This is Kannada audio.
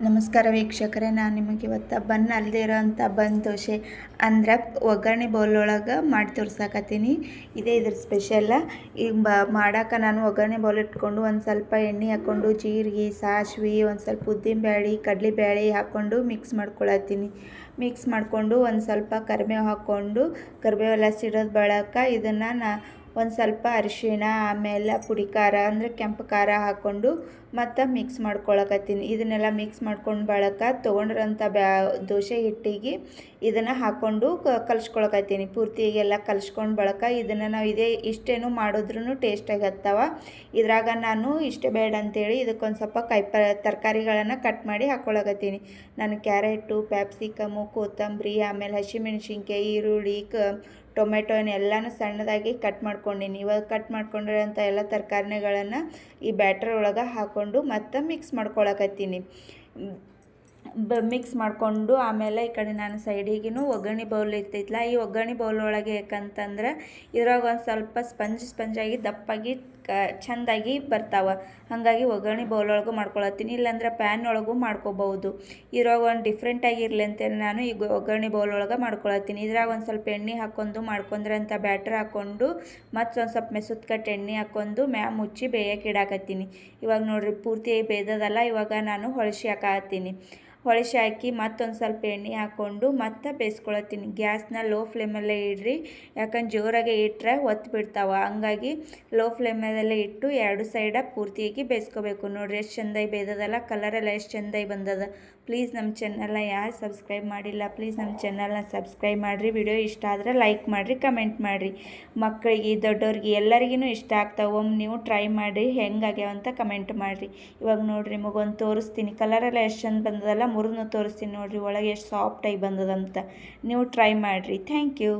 ನಮಸ್ಕಾರ ವೀಕ್ಷಕರೇ, ನಾನು ನಿಮಗೆ ಇವತ್ತು ಬನ್ ಅಲ್ಲದೆ ಇರೋಂಥ ಬನ್ ದೋಸೆ ಅಂದ್ರೆ ಒಗ್ಗರಣೆ ಬೌಲೊಳಗೆ ಮಾಡಿ ತೋರ್ಸಾಕತ್ತೀನಿ. ಇದ್ರ ಸ್ಪೆಷಲ್ಲ. ಈಗ ಮಾಡೋಕೆ ನಾನು ಒಗ್ಗರಣೆ ಬೌಲ್ ಇಟ್ಕೊಂಡು ಒಂದು ಸ್ವಲ್ಪ ಎಣ್ಣೆ ಹಾಕ್ಕೊಂಡು ಜೀರಿಗೆ, ಸಾಸಿವೆ, ಒಂದು ಸ್ವಲ್ಪ ಉದ್ದಿನಬೇಳೆ, ಕಡಲೆಬೇಳೆ ಹಾಕ್ಕೊಂಡು ಮಿಕ್ಸ್ ಮಾಡ್ಕೊಳತ್ತೀನಿ. ಮಿಕ್ಸ್ ಮಾಡಿಕೊಂಡು ಒಂದು ಸ್ವಲ್ಪ ಕರಿಬೇವು ಹಾಕ್ಕೊಂಡು ಕರಿಬೇವೆಲ್ಲ ಸಿಡೋದು ಬಳಕ ಇದನ್ನು ಒಂದು ಸ್ವಲ್ಪ ಅರಿಶಿಣ, ಆಮೇಲೆ ಪುಡಿ ಖಾರ ಅಂದರೆ ಕೆಂಪು ಖಾರ ಹಾಕ್ಕೊಂಡು ಮತ್ತು ಮಿಕ್ಸ್ ಮಾಡ್ಕೊಳಕತ್ತೀನಿ. ಇದನ್ನೆಲ್ಲ ಮಿಕ್ಸ್ ಮಾಡ್ಕೊಂಡು ಬಳಕ ತೊಗೊಂಡಿರೋಂಥ ದೋಸೆ ಹಿಟ್ಟಿಗೆ ಇದನ್ನು ಹಾಕ್ಕೊಂಡು ಕಲಿಸ್ಕೊಳಕತ್ತೀನಿ. ಪೂರ್ತಿಗೆಲ್ಲ ಕಲಿಸ್ಕೊಂಡು ಬಳಕ ಇದನ್ನು ನಾವು ಇಷ್ಟೇನು ಮಾಡಿದ್ರೂ ಟೇಸ್ಟಾಗಿ ಹತ್ತವ. ಇದ್ರಾಗ ನಾನು ಇಷ್ಟೇ ಬೇಡ ಅಂತೇಳಿ ಇದಕ್ಕೊಂದು ಸ್ವಲ್ಪ ತರಕಾರಿಗಳನ್ನು ಕಟ್ ಮಾಡಿ ಹಾಕ್ಕೊಳಕತ್ತೀನಿ. ನಾನು ಕ್ಯಾರೆಟು, ಪ್ಯಾಪ್ಸಿಕಮು, ಕೊತ್ತಂಬರಿ, ಆಮೇಲೆ ಹಸಿಮೆಣ್ಸಿನ್ಕಾಯಿ, ಈರುಳ್ಳಿ, ಟೊಮೆಟೊ ಎಲ್ಲನೂ ಸಣ್ಣದಾಗಿ ಕಟ್ ಮಾಡ್ಕೊಂಡೀನಿ. ಇವಾಗ ಕಟ್ ಮಾಡ್ಕೊಂಡಿರೋಂಥ ಎಲ್ಲ ತರಕಾರಿಗಳನ್ನು ಈ ಬ್ಯಾಟರ್ ಒಳಗೆ ಹಾಕ್ಕೊಂಡು ಮತ್ತು ಮಿಕ್ಸ್ ಮಾಡ್ಕೊಳಕತ್ತೀನಿ. ಮಿಕ್ಸ್ ಮಾಡಿಕೊಂಡು ಆಮೇಲೆ ಈ ಕಡೆ ನಾನು ಸೈಡಿಗೂ ಒಗ್ಗರಣೆ ಬೌಲ್ ಇರ್ತೈತಲ್ಲ, ಈ ಒಗ್ಗರಣೆ ಬೌಲ್ ಒಳಗೆ ಯಾಕಂತಂದ್ರೆ ಇದ್ರಾಗ ಒಂದು ಸ್ವಲ್ಪ ಸ್ಪಂಜಾಗಿ ದಪ್ಪಾಗಿ ಚೆಂದಾಗಿ ಬರ್ತಾವೆ. ಹಾಗಾಗಿ ಒಗ್ಗರಣೆ ಬೌಲ್ ಒಳಗೂ ಮಾಡ್ಕೊಳತ್ತೀನಿ, ಇಲ್ಲಾಂದ್ರೆ ಪ್ಯಾನ್ ಒಳಗೂ ಮಾಡ್ಕೋಬಹುದು. ಇದ್ರಾಗ ಒಂದು ಡಿಫ್ರೆಂಟಾಗಿರಲಿ ಅಂತೇಳಿ ನಾನು ಈಗ ಒಗ್ಗರಣೆ ಬೌಲ್ ಒಳಗೆ ಮಾಡ್ಕೊಳತ್ತೀನಿ. ಇದ್ರಾಗ ಒಂದು ಸ್ವಲ್ಪ ಎಣ್ಣೆ ಹಾಕ್ಕೊಂಡು ಮಾಡ್ಕೊಂಡ್ರೆ ಅಂತ ಬ್ಯಾಟ್ರ್ ಹಾಕ್ಕೊಂಡು ಮತ್ತು ಒಂದು ಸ್ವಲ್ಪ ಮೆಸುತ್ ಕಟ್ಟು ಎಣ್ಣೆ ಹಾಕ್ಕೊಂಡು ಮುಚ್ಚಿ ಬೇಯಕ್ಕೆ ಇಡಾಕತ್ತೀನಿ. ಇವಾಗ ನೋಡಿರಿ ಪೂರ್ತಿ ಬೇಯ್ದದಲ್ಲ. ಇವಾಗ ನಾನು ಹೊಳಿಸಿ ಹಾಕಿ ಮತ್ತೊಂದು ಸ್ವಲ್ಪ ಎಣ್ಣೆ ಹಾಕ್ಕೊಂಡು ಮತ್ತೆ ಬೇಯಿಸ್ಕೊಳತ್ತೀನಿ. ಗ್ಯಾಸ್ನ ಲೋ ಫ್ಲೇಮಲ್ಲೇ ಇಡ್ರಿ, ಯಾಕಂದ್ರೆ ಜೋರಾಗೆ ಇಟ್ಟರೆ ಒತ್ತು ಬಿಡ್ತಾವೆ. ಹಂಗಾಗಿ ಲೋ ಫ್ಲೇಮಲ್ಲೇ ಇಟ್ಟು ಎರಡು ಸೈಡ ಪೂರ್ತಿಯಾಗಿ ಬೇಯಿಸ್ಕೋಬೇಕು. ನೋಡಿರಿ ಎಷ್ಟು ಚೆಂದಾಗಿ ಬೇಯ್ದದಲ್ಲ, ಕಲರೆಲ್ಲ ಎಷ್ಟು ಚೆಂದಾಗಿ ಬಂದದ. ಪ್ಲೀಸ್ ನಮ್ಮ ಚಾನಲ್ನ ಯಾರು ಸಬ್ಸ್ಕ್ರೈಬ್ ಮಾಡಿಲ್ಲ, ಪ್ಲೀಸ್ ನಮ್ಮ ಚಾನಲ್ನ ಸಬ್ಸ್ಕ್ರೈಬ್ ಮಾಡಿರಿ. ವಿಡಿಯೋ ಇಷ್ಟ ಆದರೆ ಲೈಕ್ ಮಾಡಿರಿ, ಕಮೆಂಟ್ ಮಾಡಿರಿ. ಮಕ್ಕಳಿಗೆ, ದೊಡ್ಡವ್ರಿಗೆ ಎಲ್ಲರಿಗೂ ಇಷ್ಟ ಆಗ್ತಾವೆ. ಒಮ್ಮೆ ನೀವು ಟ್ರೈ ಮಾಡಿರಿ, ಹೆಂಗಾಗ್ಯಾವ ಅಂತ ಕಮೆಂಟ್ ಮಾಡಿರಿ. ಇವಾಗ ನೋಡಿರಿ ನಿಮಗೊಂದು ತೋರಿಸ್ತೀನಿ. ಕಲರೆಲ್ಲ ಎಷ್ಟು ಚೆಂದ ಬಂದದಲ್ಲ, ಮುರಿದು ತೋರಿಸ್ತೀನಿ ನೋಡಿರಿ ಒಳಗೆ ಎಷ್ಟು ಸಾಫ್ಟಾಗಿ ಬಂದದಂತ. ನೀವು ಟ್ರೈ ಮಾಡಿರಿ. Thank you.